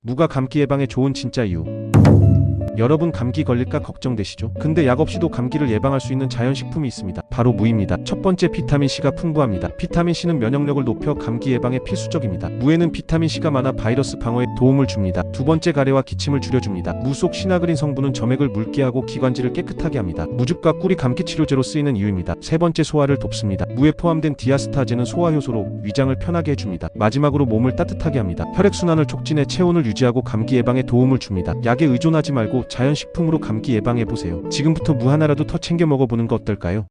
무가 감기 예방에 좋은 진짜 이유. 여러분 감기 걸릴까 걱정되시죠? 근데 약 없이도 감기를 예방할 수 있는 자연식품이 있습니다. 바로 무입니다. 첫 번째, 비타민C가 풍부합니다. 비타민C는 면역력을 높여 감기 예방에 필수적입니다. 무에는 비타민C가 많아 바이러스 방어에 도움을 줍니다. 두 번째, 가래와 기침을 줄여줍니다. 무 속 시나그린 성분은 점액을 묽게 하고 기관지를 깨끗하게 합니다. 무즙과 꿀이 감기 치료제로 쓰이는 이유입니다. 세 번째, 소화를 돕습니다. 무에 포함된 디아스타제는 소화 효소로 위장을 편하게 해줍니다. 마지막으로 몸을 따뜻하게 합니다. 혈액순환을 촉진해 체온을 유지하고 감기 예방에 도움을 줍니다. 약에 의존하지 말고 자연식품으로 감기 예방해보세요. 지금부터 무 하나라도 더 챙겨 먹어보는 거 어떨까요?